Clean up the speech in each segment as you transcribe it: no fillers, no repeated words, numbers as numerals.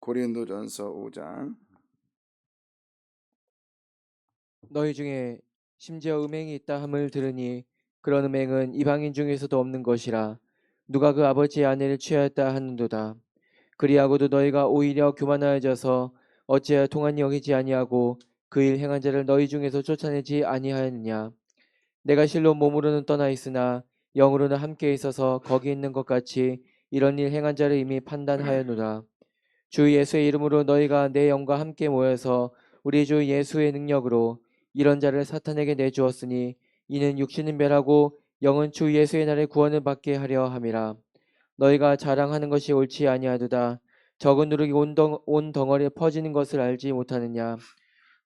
고린도전서 5장. 너희 중에 심지어 음행이 있다 함을 들으니 그런 음행은 이방인 중에서도 없는 것이라. 누가 그 아버지의 아내를 취하였다 하는도다. 그리하고도 너희가 오히려 교만하여져서 어찌하여 통한이 여기지 아니하고 그 일 행한 자를 너희 중에서 쫓아내지 아니하였느냐. 내가 실로 몸으로는 떠나 있으나 영으로는 함께 있어서 거기 있는 것 같이 이런 일 행한 자를 이미 판단하였노라. 주 예수의 이름으로 너희가 내 영과 함께 모여서 우리 주 예수의 능력으로 이런 자를 사탄에게 내주었으니 이는 육신은 멸하고 영은 주 예수의 날에 구원을 받게 하려 함이라. 너희가 자랑하는 것이 옳지 아니하도다. 적은 누룩이 온 덩어리에 퍼지는 것을 알지 못하느냐.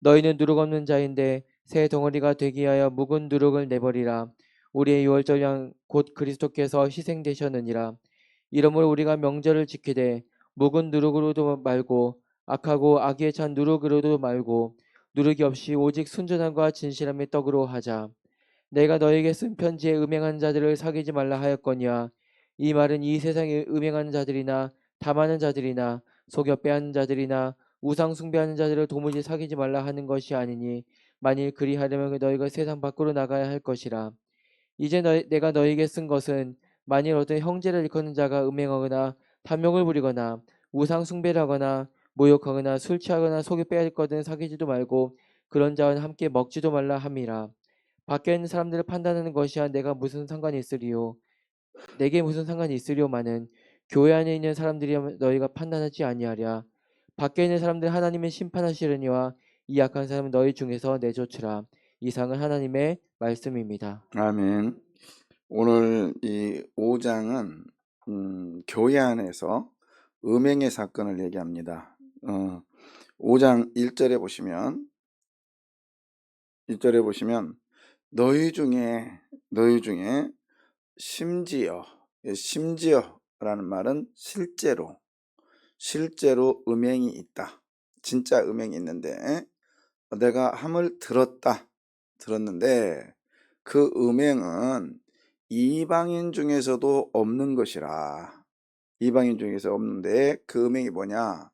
너희는 누룩 없는 자인데 새 덩어리가 되기 위하여 묵은 누룩을 내버리라. 우리의 유월절 양 곧 그리스도께서 희생되셨느니라. 이러므로 우리가 명절을 지키되 묵은 누룩으로도 말고 악하고 악에 찬 누룩으로도 말고 누룩이 없이 오직 순전함과 진실함의 떡으로 하자. 내가 너에게 쓴 편지에 음행한 자들을 사귀지 말라 하였거니와 이 말은 이 세상에 음행하는 자들이나 탐하는 자들이나 속여 빼앗는 자들이나 우상 숭배하는 자들을 도무지 사귀지 말라 하는 것이 아니니 만일 그리하려면 너희가 세상 밖으로 나가야 할 것이라. 이제 내가 너희에게 쓴 것은 만일 어떤 형제를 일컫는 자가 음행하거나 탐욕을 부리거나 우상 숭배를 하거나 모욕하거나 술 취하거나 속여 빼앗거든 사귀지도 말고 그런 자와 함께 먹지도 말라 함이라. 밖에 있는 사람들을 판단하는 것이야 내가 무슨 상관이 있으리요. 내게 무슨 상관이 있으리요마는 교회 안에 있는 사람들이 너희가 판단하지 아니하랴. 밖에 있는 사람들 하나님은 심판하시려니와 이 악한 사람은 너희 중에서 내쫓으라. 이상은 하나님의 말씀입니다. 아멘. 오늘 이 5장은 교회 안에서 음행의 사건을 얘기합니다. 5장 1절에 보시면 너희 중에 심지어라는 말은 실제로 음행이 있다. 진짜 음행이 있는데 내가 함을 들었는데 그 음행은 이방인 중에서도 없는 것이라. 이방인 중에서 없는데 그 음행이 뭐냐?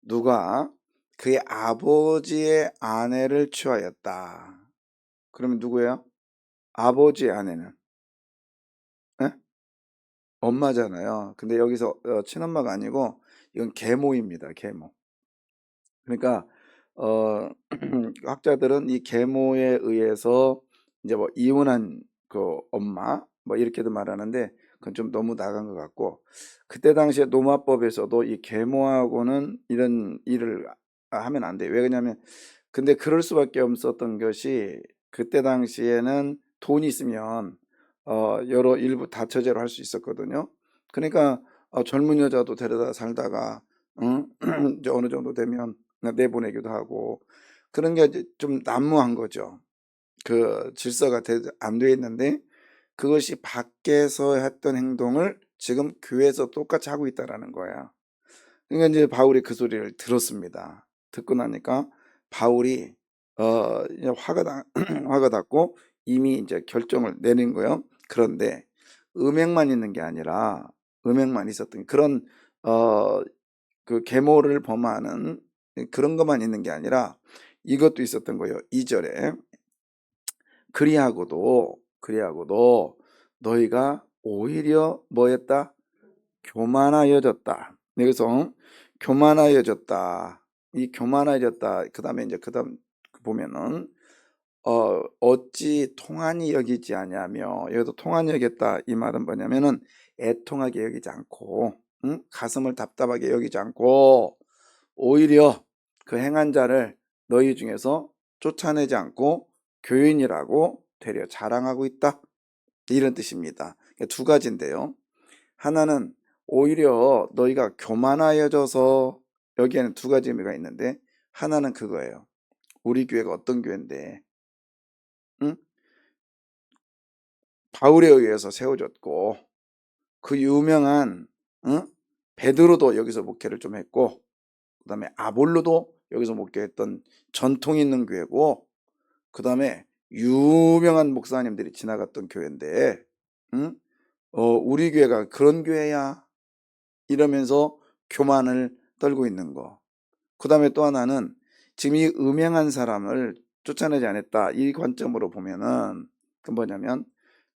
누가 그의 아버지의 아내를 취하였다. 그러면 누구예요? 아버지의 아내는 엄마잖아요. 근데 여기서 친엄마가 아니고 이건 계모입니다. 계모. 그러니까 학자들은 이 계모에 의해서 이제 뭐 이혼한 그 엄마 뭐 이렇게도 말하는데 그건 좀 너무 나간 것 같고, 그때 당시에 노마법에서도 이 계모하고는 이런 일을 하면 안 돼요. 왜 그러냐면 근데 그럴 수밖에 없었던 것이 그때 당시에는 돈이 있으면 여러 일부 다처제로 할 수 있었거든요. 그러니까 젊은 여자도 데려다 살다가 이제 어느 정도 되면 내보내기도 하고 그런 게 이제 좀 난무한 거죠. 그 질서가 안 돼 있는데 그것이 밖에서 했던 행동을 지금 교회에서 똑같이 하고 있다라는 거야. 그러니까 이제 바울이 그 소리를 들었습니다. 듣고 나니까 바울이 이제 화가 났고 이미 이제 결정을 내린 거예요. 그런데 음행만 있는 게 아니라 음행만 있었던 그런 그 계모를 범하는 그런 것만 있는 게 아니라 이것도 있었던 거예요. 2절에 그리하고도 너희가 오히려 뭐였다? 교만하여졌다. 여기서 교만하여졌다. 이 교만하여졌다. 그다음에 이제 그다음 보면은 어찌 통한이 여기지 아니하며, 여기도 통한이 여겼다. 이 말은 뭐냐면은 애통하게 여기지 않고 가슴을 답답하게 여기지 않고 오히려 그 행한 자를 너희 중에서 쫓아내지 않고 교인이라고 되려 자랑하고 있다. 이런 뜻입니다. 두 가지인데요. 하나는 오히려 너희가 교만하여져서, 여기에는 두 가지 의미가 있는데 하나는 그거예요. 우리 교회가 어떤 교회인데 응? 바울에 의해서 세워졌고 그 유명한 베드로도 여기서 목회를 좀 했고 그 다음에 아볼로도 여기서 목회했던 전통 있는 교회고 그 다음에 유명한 목사님들이 지나갔던 교회인데 우리 교회가 그런 교회야 이러면서 교만을 떨고 있는 거. 그 다음에 또 하나는 지금 이 음행한 사람을 쫓아내지 않았다. 이 관점으로 보면은 그 뭐냐면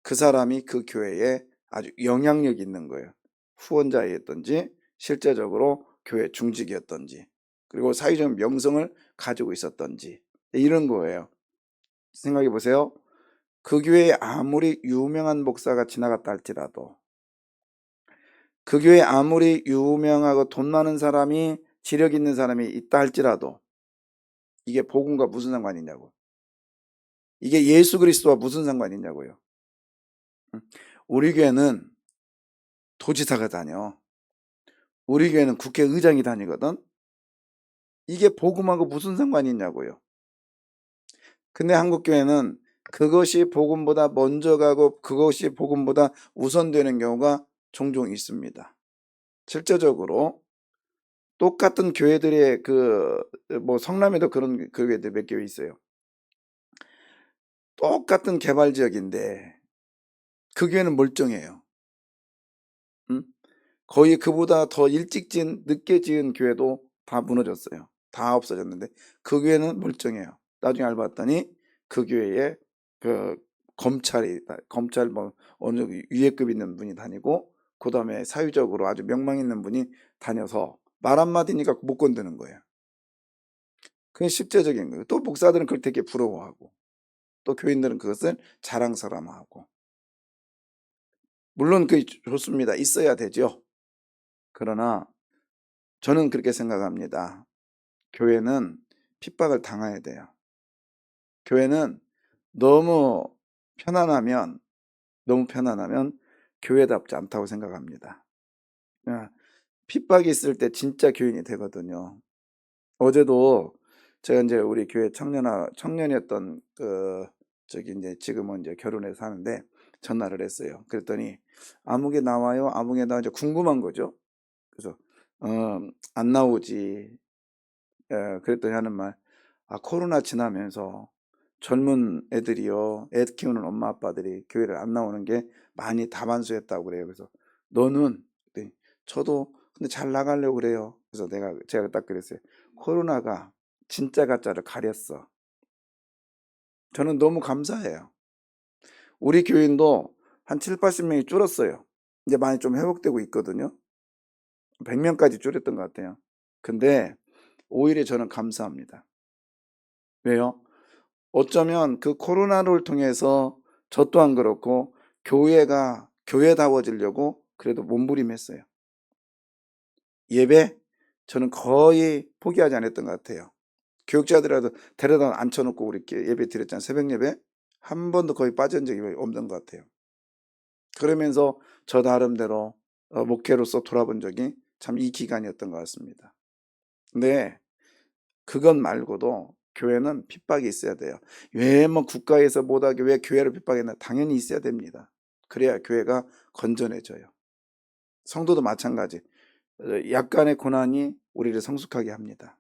그 사람이 그 교회에 아주 영향력이 있는 거예요. 후원자였던지 실제적으로 교회 중직이었던지 그리고 사회적 명성을 가지고 있었던지 이런 거예요. 생각해 보세요. 그 교회에 아무리 유명한 목사가 지나갔다 할지라도 그 교회에 아무리 유명하고 돈 많은 사람이 지력 있는 사람이 있다 할지라도 이게 복음과 무슨 상관이냐고. 이게 예수 그리스도와 무슨 상관이냐고요. 우리 교회는 도지사가 다녀. 우리 교회는 국회의장이 다니거든. 이게 복음하고 무슨 상관이 있냐고요. 근데 한국 교회는 그것이 복음보다 먼저 가고 그것이 복음보다 우선되는 경우가 종종 있습니다. 실제적으로 똑같은 교회들의 뭐 성남에도 그런 교회들 몇 교회 있어요. 똑같은 개발 지역인데 그 교회는 멀쩡해요. 응? 거의 그보다 더 일찍 지은 늦게 지은 교회도 다 무너졌어요. 다 없어졌는데 그 교회는 멀쩡해요. 나중에 알고 봤더니 그 교회에 그 검찰 뭐 어느 정도 위계급 있는 분이 다니고 그 다음에 사회적으로 아주 명망 있는 분이 다녀서 말 한마디니까 못 건드는 거예요. 그게 실제적인 거예요. 또 목사들은 그걸 되게 부러워하고 또 교인들은 그것을 자랑스러워하고 물론 그게 좋습니다. 있어야 되죠. 그러나 저는 그렇게 생각합니다. 교회는 핍박을 당해야 돼요. 교회는 너무 편안하면 교회답지 않다고 생각합니다. 핍박이 있을 때 진짜 교인이 되거든요. 어제도 제가 이제 우리 교회 청년이었던 이제 지금은 이제 결혼해서 사는데 전화를 했어요. 그랬더니 아무개 나와요? 아무개 나와 이제 궁금한 거죠. 그래서 안 나오지. 그랬더니 하는 말, 코로나 지나면서 젊은 애들이요, 애 키우는 엄마 아빠들이 교회를 안 나오는 게 많이 다반수했다고 그래요. 그래서 너는? 그랬더니 저도 근데 잘 나가려고 그래요. 그래서 제가 딱 그랬어요. 코로나가 진짜 가짜를 가렸어. 저는 너무 감사해요. 우리 교인도 한 7, 80명이 줄었어요. 이제 많이 좀 회복되고 있거든요. 100명까지 줄였던 것 같아요. 근데 오히려 저는 감사합니다. 왜요? 어쩌면 그 코로나를 통해서 저 또한 그렇고 교회가 교회다워지려고 그래도 몸부림했어요. 예배 저는 거의 포기하지 않았던 것 같아요. 교육자들이라도 데려다 앉혀놓고 우리 예배 드렸잖아요. 새벽 예배 한 번도 거의 빠진 적이 없는 것 같아요. 그러면서 저 나름대로 목회로서 돌아본 적이 참 이 기간이었던 것 같습니다. 근데 그것 말고도 교회는 핍박이 있어야 돼요. 왜 뭐 국가에서 못하게 왜 교회를 핍박했나? 당연히 있어야 됩니다. 그래야 교회가 건전해져요. 성도도 마찬가지. 약간의 고난이 우리를 성숙하게 합니다.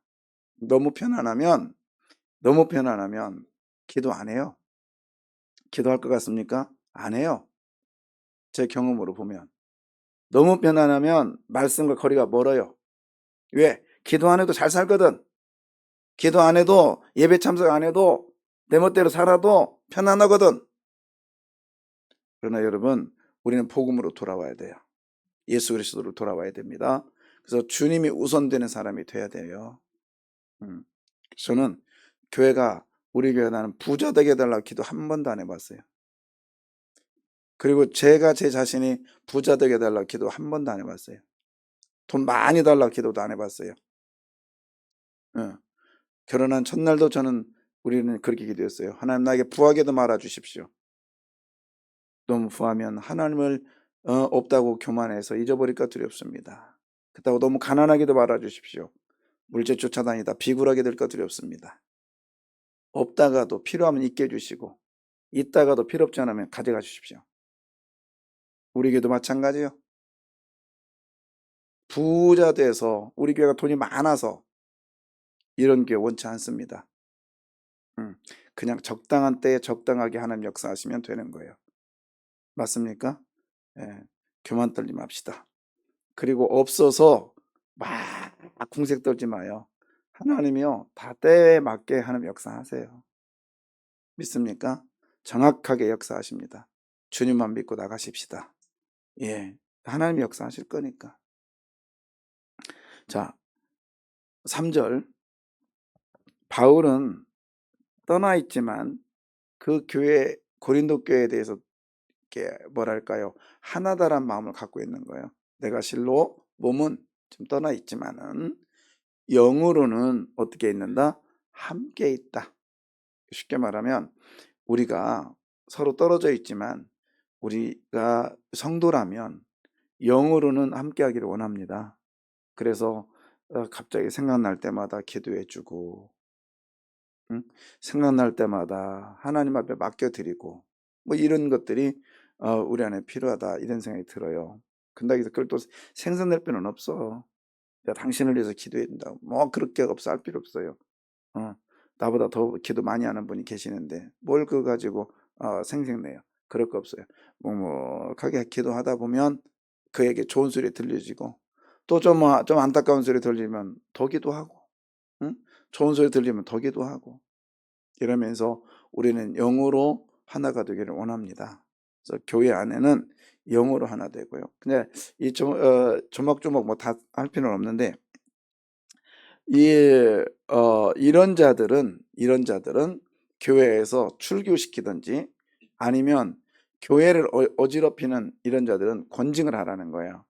너무 편안하면 기도 안 해요. 기도할 것 같습니까? 안 해요. 제 경험으로 보면. 너무 편안하면 말씀과 거리가 멀어요. 왜? 기도 안 해도 잘 살거든. 기도 안 해도 예배 참석 안 해도 내 멋대로 살아도 편안하거든. 그러나 여러분 우리는 복음으로 돌아와야 돼요. 예수 그리스도로 돌아와야 됩니다. 그래서 주님이 우선되는 사람이 돼야 돼요. 저는 우리 교회 나는 부자 되게 해달라고 기도 한 번도 안 해봤어요. 그리고 제가 제 자신이 부자 되게 해달라고 기도 한 번도 안 해봤어요. 돈 많이 달라고 기도도 안 해봤어요. 결혼한 첫날도 우리는 그렇게 기도했어요. 하나님 나에게 부하게도 말아주십시오. 너무 부하면 하나님을 없다고 교만해서 잊어버릴까 두렵습니다. 그렇다고 너무 가난하게도 말아주십시오. 물질 쫓아다니다 비굴하게 될까 두렵습니다. 없다가도 필요하면 있게 해주시고 있다가도 필요 없지 않으면 가져가 주십시오. 우리 교회도 마찬가지요. 부자 돼서 우리 교회가 돈이 많아서 이런 교회 원치 않습니다. 그냥 적당한 때에 적당하게 하나님 역사하시면 되는 거예요. 맞습니까? 예, 교만 떨림 합시다. 그리고 없어서 막 궁색 떨지 마요. 하나님이요, 다 때에 맞게 하나님 역사하세요. 믿습니까? 정확하게 역사하십니다. 주님만 믿고 나가십시다. 예, 하나님이 역사하실 거니까. 자, 3절. 바울은 떠나 있지만 그 교회, 고린도 교회에 대해서 이렇게 뭐랄까요, 하나다란 마음을 갖고 있는 거예요. 내가 실로 몸은 좀 떠나 있지만은 영으로는 어떻게 있는다? 함께 있다. 쉽게 말하면 우리가 서로 떨어져 있지만 우리가 성도라면 영으로는 함께 하기를 원합니다. 그래서 갑자기 생각날 때마다 기도해 주고, 응? 생각날 때마다 하나님 앞에 맡겨드리고, 뭐 이런 것들이 우리 안에 필요하다, 이런 생각이 들어요. 근데 그걸 또 생산될 필요는 없어. 야, 당신을 위해서 기도해야 된다, 뭐 그렇게 없어 할 필요 없어요. 나보다 더 기도 많이 하는 분이 계시는데 뭘 그거 가지고 생색내요. 그럴 거 없어요. 묵묵하게 기도하다 보면 그에게 좋은 소리 들려지고, 또 좀 안타까운 소리 들리면 더 기도하고, 응? 좋은 소리 들리면 더 기도하고, 이러면서 우리는 영으로 하나가 되기를 원합니다. 그래서 교회 안에는 영으로 하나 되고요. 근데 이 조목조목 뭐 다 할 필요는 없는데, 이런 자들은 교회에서 출교시키든지 아니면 교회를 어지럽히는 이런 자들은 권징을 하라는 거예요.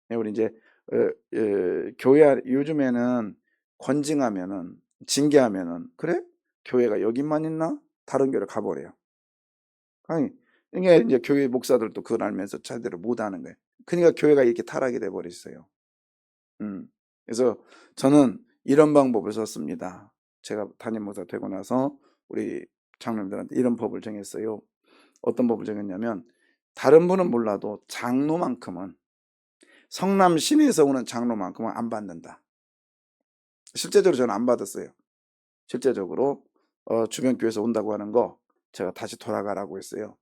우리 이제 교회 요즘에는 권징하면은, 징계하면은, 그래? 교회가 여기만 있나? 다른 교회를 가버려요. 아니, 이게 이제 교회 목사들도 그걸 알면서 제대로 못하는 거예요. 그러니까 교회가 이렇게 타락이 돼 버렸어요. 그래서 저는 이런 방법을 썼습니다. 제가 담임 목사 되고 나서 우리 장로님들한테 이런 법을 정했어요. 어떤 법을 정했냐면, 다른 분은 몰라도 장로만큼은, 성남 시내에서 오는 장로만큼은 안 받는다. 실제적으로 저는 안 받았어요. 실제적으로 주변 교회에서 온다고 하는 거 제가 다시 돌아가라고 했어요.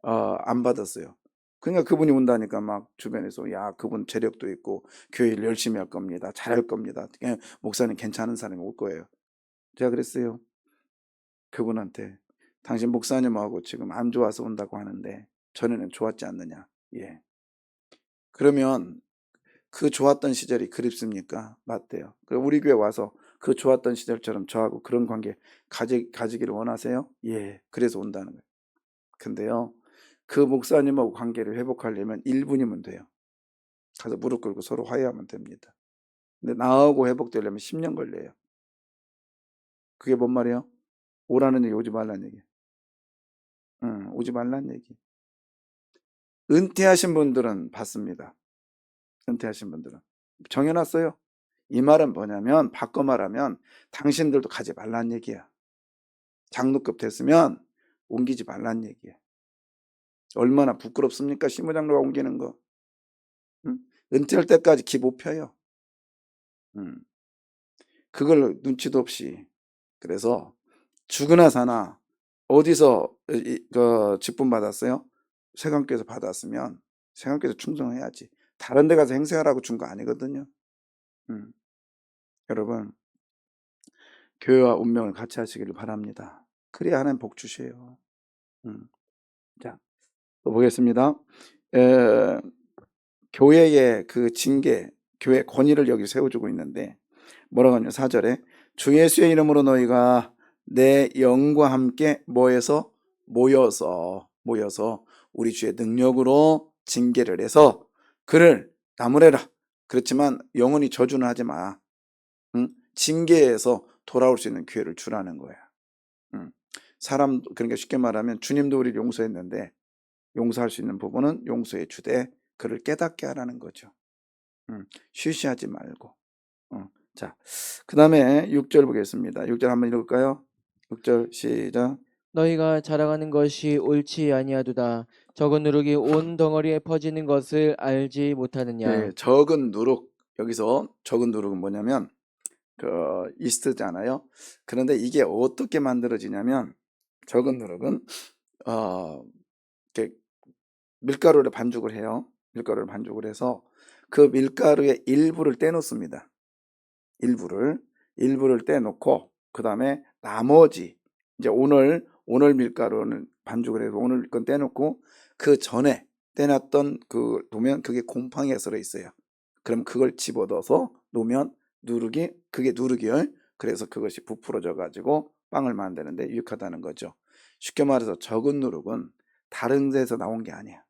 안 받았어요. 그러니까 그분이 온다니까 막 주변에서, 야, 그분 재력도 있고 교회를 열심히 할 겁니다, 잘할 겁니다, 목사님 괜찮은 사람이 올 거예요. 제가 그랬어요. 그분한테, 당신 목사님하고 지금 안 좋아서 온다고 하는데 전에는 좋았지 않느냐. 예. 그러면 그 좋았던 시절이 그립습니까? 맞대요. 우리 교회 와서 그 좋았던 시절처럼 저하고 그런 관계 가지기를 원하세요? 예. 그래서 온다는 거예요. 근데요, 그 목사님하고 관계를 회복하려면 1분이면 돼요. 가서 무릎 꿇고 서로 화해하면 됩니다. 근데 나하고 회복되려면 10년 걸려요. 그게 뭔 말이에요? 오라는 얘기, 오지 말라는 얘기. 오지 말라는 얘기. 은퇴하신 분들은 받습니다. 은퇴하신 분들은 정해놨어요. 이 말은 뭐냐면, 바꿔 말하면 당신들도 가지 말라는 얘기야. 장로급 됐으면 옮기지 말라는 얘기야. 얼마나 부끄럽습니까? 시무장로가 옮기는 거. 은퇴할 때까지 기 못 펴요. 그걸 눈치도 없이. 그래서 죽으나 사나 어디서 그 직분 받았어요? 세관교에서 받았으면 세관교에서 충성해야지. 다른 데 가서 행세하라고 준 거 아니거든요. 여러분, 교회와 운명을 같이 하시기를 바랍니다. 그래야 하나님 복 주셔요. 자, 또 보겠습니다. 교회의 그 징계, 교회 권위를 여기 세워주고 있는데 뭐라고 하냐, 4절에 주 예수의 이름으로 너희가 내 영과 함께 모여서 우리 주의 능력으로 징계를 해서 그를 나무래라. 그렇지만 영원히 저주는 하지 마. 징계해서 돌아올 수 있는 기회를 주라는 거야. 사람, 그러니까 쉽게 말하면 주님도 우리를 용서했는데 용서할 수 있는 부분은 용서해 주되 그를 깨닫게 하라는 거죠. 쉬쉬하지 말고. 자, 그 다음에 6절 보겠습니다. 6절 한번 읽을까요? 6절 시작. 너희가 자랑하는 것이 옳지 아니하도다. 적은 누룩이 온 덩어리에 퍼지는 것을 알지 못하느냐. 적은 누룩. 여기서 적은 누룩은 뭐냐면 그 이스트잖아요. 그런데 이게 어떻게 만들어지냐면, 적은 누룩은 이렇게 밀가루를 반죽을 해요. 밀가루를 반죽을 해서 그 밀가루의 일부를 떼놓습니다. 일부를 떼놓고 그 다음에 나머지 이제 오늘 밀가루는 반죽을 해서 오늘 건 떼놓고 그 전에 떼놨던 그 놓으면 그게 곰팡이가 썰어 있어요. 그럼 그걸 집어넣어서 놓으면 그게 누룩이요. 그래서 그것이 부풀어져 가지고 빵을 만드는데 유익하다는 거죠. 쉽게 말해서 적은 누룩은 다른 데서 나온 게 아니야.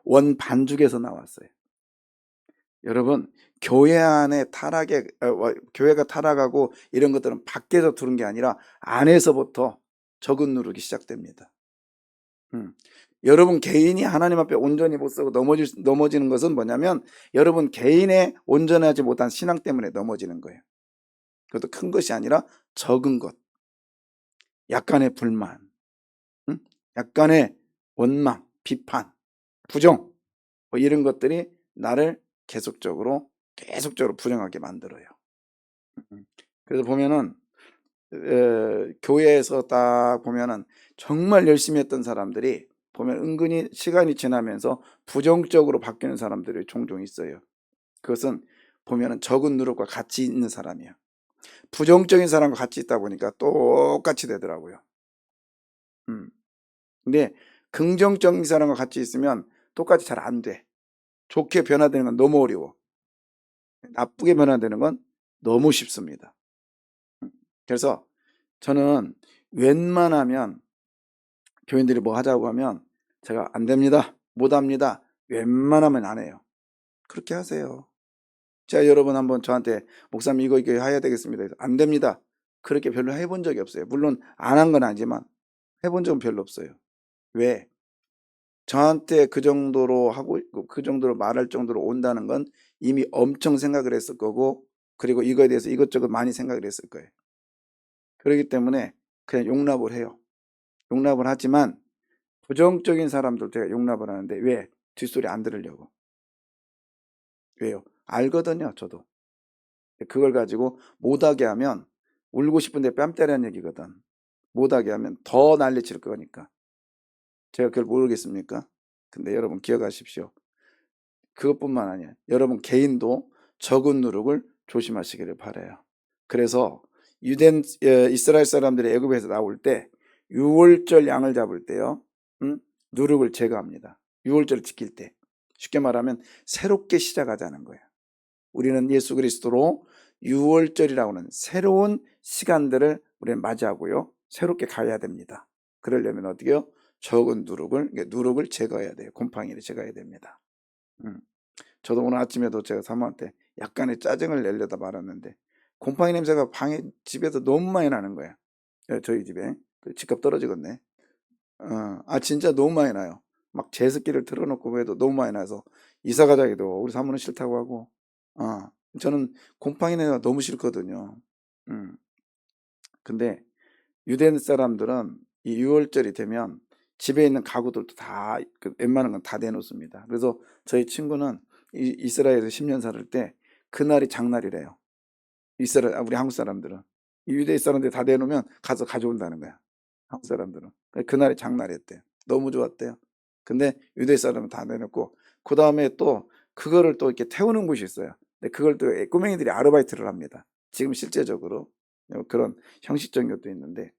원 반죽에서 나왔어요. 여러분, 교회 안에 교회가 타락하고 이런 것들은 밖에서 들은 게 아니라 안에서부터 적은 누룩이 시작됩니다. 여러분 개인이 하나님 앞에 온전히 못 서고 넘어지는 것은 뭐냐면 여러분 개인의 온전하지 못한 신앙 때문에 넘어지는 거예요. 그것도 큰 것이 아니라 적은 것, 약간의 불만, 약간의 원망, 비판, 부정 뭐 이런 것들이 나를 계속적으로 부정하게 만들어요. 그래서 보면은 교회에서 딱 보면은 정말 열심히 했던 사람들이 보면 은근히 시간이 지나면서 부정적으로 바뀌는 사람들이 종종 있어요. 그것은 보면은 적은 누룩과 같이 있는 사람이야. 부정적인 사람과 같이 있다 보니까 똑같이 되더라고요. 근데 긍정적인 사람과 같이 있으면 똑같이 잘 안 돼. 좋게 변화되는 건 너무 어려워. 나쁘게 변화되는 건 너무 쉽습니다. 그래서 저는 웬만하면 교인들이 뭐 하자고 하면 제가 안 됩니다, 못 합니다, 웬만하면 안 해요. 그렇게 하세요. 제가 여러분 한번 저한테 목사님 이거 해야 되겠습니다, 안 됩니다, 그렇게 별로 해본 적이 없어요. 물론 안 한 건 아니지만 해본 적은 별로 없어요. 왜? 저한테 그 정도로 하고 그 정도로 말할 정도로 온다는 건 이미 엄청 생각을 했을 거고, 그리고 이거에 대해서 이것저것 많이 생각을 했을 거예요. 그렇기 때문에 그냥 용납을 해요. 용납을 하지만 부정적인 사람들 제가 용납을 하는데 왜? 뒷소리 안 들으려고. 왜요? 알거든요, 저도. 그걸 가지고 못하게 하면 울고 싶은데 뺨 때리는 얘기거든. 못하게 하면 더 난리칠 거니까. 제가 그걸 모르겠습니까? 근데 여러분 기억하십시오. 그것뿐만 아니에요. 여러분 개인도 적은 누룩을 조심하시기를 바라요. 그래서 이스라엘 사람들이 애굽에서 나올 때 유월절 양을 잡을 때요, 누룩을 제거합니다. 유월절을 지킬 때. 쉽게 말하면 새롭게 시작하자는 거예요. 우리는 예수 그리스도로 유월절이라고 하는 새로운 시간들을 우리는 맞이하고요, 새롭게 가야 됩니다. 그러려면 어떻게요? 적은 누룩을 제거해야 돼요. 곰팡이를 제거해야 됩니다. 저도 오늘 아침에도 제가 사모한테 약간의 짜증을 내려다 말았는데 곰팡이 냄새가 집에서 너무 많이 나는 거야. 저희 집에 집값 떨어지겠네. 진짜 너무 많이 나요. 막 제습기를 틀어놓고 해도 너무 많이 나서 이사 가자 해도 우리 사모는 싫다고 하고, 저는 곰팡이 냄새가 너무 싫거든요. 근데 유대 사람들은 이 6월절이 되면 집에 있는 가구들도 다 웬만한 건 다 내놓습니다. 그래서 저희 친구는 이스라엘에서 10년 살을 때 그날이 장날이래요. 우리 한국 사람들은 유대 사람들 다 내놓으면 가서 가져온다는 거야. 한국 사람들은 그날이 장날이었대요. 너무 좋았대요. 근데 유대 사람은 다 내놓고 그 다음에 또 그거를 또 이렇게 태우는 곳이 있어요. 근데 그걸 또 꼬맹이들이 아르바이트를 합니다. 지금 실제적으로 그런 형식적인 것도 있는데,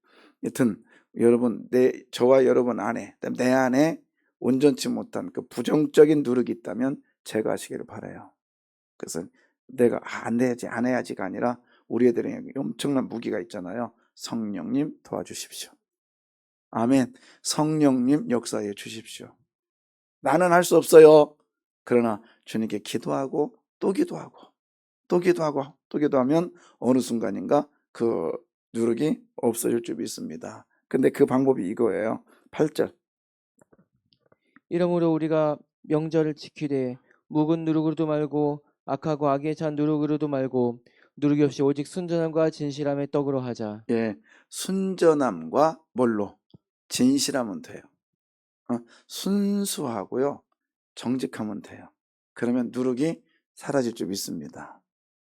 여튼 여러분, 저와 여러분 안에, 내 안에 온전치 못한 그 부정적인 누룩이 있다면 제거하시기를 바라요. 그래서 내가 안 해야지가 아니라 우리 애들에게 엄청난 무기가 있잖아요. 성령님 도와주십시오. 아멘. 성령님 역사해 주십시오. 나는 할 수 없어요. 그러나 주님께 기도하고 또 기도하고 또 기도하고 또 기도하면 어느 순간인가 그 누룩이 없어질 줄 믿습니다. 근데 그 방법이 이거예요. 8절. 이러므로 우리가 명절을 지키되 묵은 누룩으로도 말고 악하고 악에 찬 누룩으로도 말고 누룩이 없이 오직 순전함과 진실함의 떡으로 하자. 예, 순전함과 뭘로? 진실하면 돼요. 순수하고요, 정직하면 돼요. 그러면 누룩이 사라질 줄 믿습니다.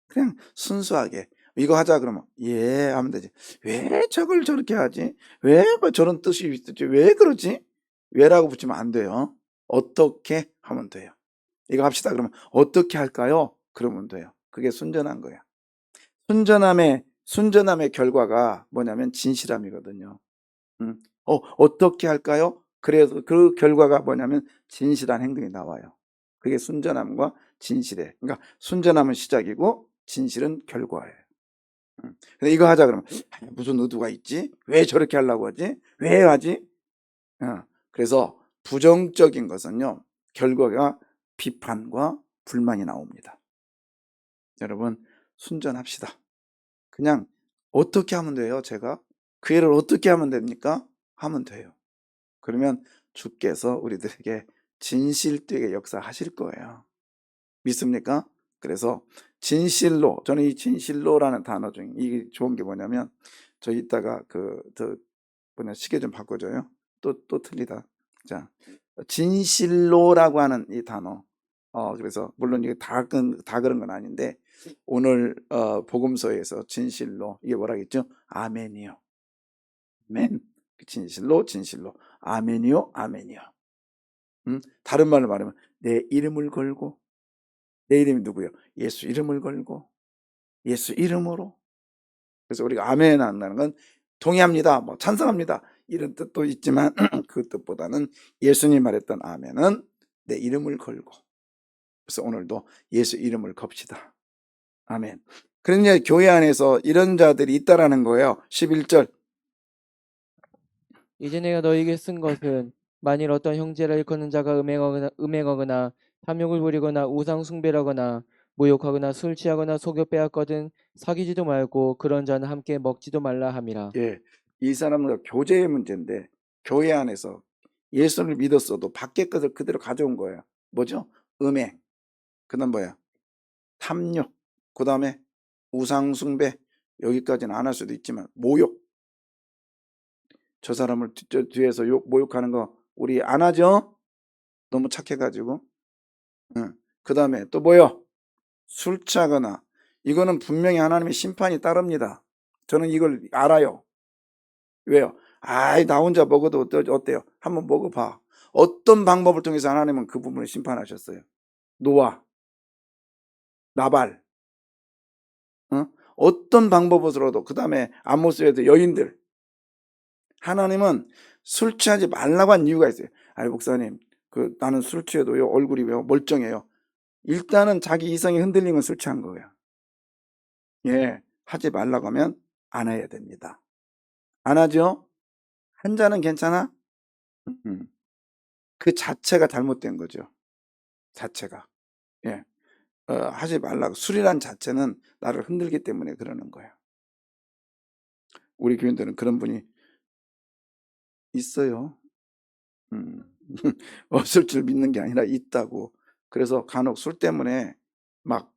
그냥 순수하게 이거 하자 그러면 예 하면 되지. 왜 저걸 저렇게 하지? 왜 뭐 저런 뜻이 있지? 왜 그러지? 왜라고 붙이면 안 돼요. 어떻게 하면 돼요. 이거 합시다. 그러면 어떻게 할까요? 그러면 돼요. 그게 순전한 거야. 순전함의 결과가 뭐냐면 진실함이거든요. 어떻게 할까요? 그래서 그 결과가 뭐냐면 진실한 행동이 나와요. 그게 순전함과 진실에. 그러니까 순전함은 시작이고 진실은 결과예요. 근데 이거 하자 그러면 무슨 의도가 있지? 왜 저렇게 하려고 하지? 왜 하지? 그래서 부정적인 것은요, 결과가 비판과 불만이 나옵니다. 여러분, 순전합시다. 그냥 어떻게 하면 돼요? 제가 그 일을 어떻게 하면 됩니까? 하면 돼요. 그러면 주께서 우리들에게 진실되게 역사하실 거예요. 믿습니까? 그래서 진실로, 저는 이 진실로라는 단어 중에 이게 좋은 게 뭐냐면, 저 이따가 시계 좀 바꿔줘요. 또 틀리다. 자, 진실로라고 하는 이 단어. 그래서 물론 이게 다 그런 건 아닌데, 오늘 복음서에서 진실로 이게 뭐라겠죠? 아멘이요. 맨 진실로 아멘이요, 아멘이요. 다른 말로 말하면 내 이름을 걸고, 내 이름이 누구요? 예수 이름을 걸고 예수 이름으로. 그래서 우리가 아멘 한다는 건 동의합니다, 뭐 찬성합니다 이런 뜻도 있지만 그 뜻보다는 예수님 말했던 아멘은 내 이름을 걸고. 그래서 오늘도 예수 이름을 겁시다. 아멘. 그런데 교회 안에서 이런 자들이 있다라는 거예요. 11절. 이제 내가 너에게 쓴 것은 만일 어떤 형제를 일컫는 자가 음행하거나 탐욕을 부리거나 우상 숭배하거나 모욕하거나 술 취하거나 속여 빼앗거든 사귀지도 말고 그런 자는 함께 먹지도 말라 함이라. 예, 이 사람은 교제의 문제인데 교회 안에서 예수를 믿었어도 밖에 것을 그대로 가져온 거예요. 뭐죠? 음행. 그다음 뭐야? 탐욕. 그다음에 우상 숭배. 여기까지는 안 할 수도 있지만 모욕. 저 사람을 뒤에서 모욕하는 거 우리 안 하죠? 너무 착해가지고. 그다음에 또 뭐요? 술 취하거나. 이거는 분명히 하나님의 심판이 따릅니다. 저는 이걸 알아요. 왜요? 아이, 나 혼자 먹어도 어때요? 한번 먹어봐. 어떤 방법을 통해서 하나님은 그 부분을 심판하셨어요? 노아, 나발, 어떤 방법으로도, 그 다음에 아모스에도 여인들. 하나님은 술 취하지 말라고 한 이유가 있어요. 아이, 목사님, 나는 술 취해도요, 얼굴이 왜 멀쩡해요? 일단은 자기 이성이 흔들리면 술 취한 거예요. 예, 하지 말라고 하면 안 해야 됩니다. 안 하죠? 한 잔은 괜찮아? 음, 그 자체가 잘못된 거죠. 자체가. 예. 하지 말라고. 술이란 자체는 나를 흔들기 때문에 그러는 거예요. 우리 교인들은 그런 분이 있어요. 음. 없을 줄 믿는 게 아니라 있다고. 그래서 간혹 술 때문에 막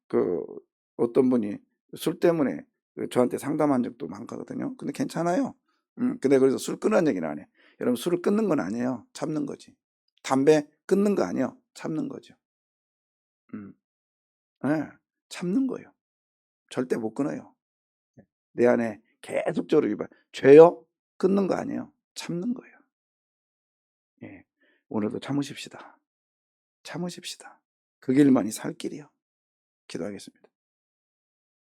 어떤 분이 술 때문에 저한테 상담한 적도 많거든요. 근데 괜찮아요. 근데 그래서 술 끊으라는 얘기는 안 해. 여러분, 술을 끊는 건 아니에요. 참는 거지. 담배 끊는 거 아니에요. 참는 거죠. 음. 예. 참는 거예요. 절대 못 끊어요. 내 안에 계속적으로 죄요? 끊는 거 아니에요. 참는 거예요. 예. 오늘도 참으십시다. 참으십시다. 그 길만이 살 길이요. 기도하겠습니다.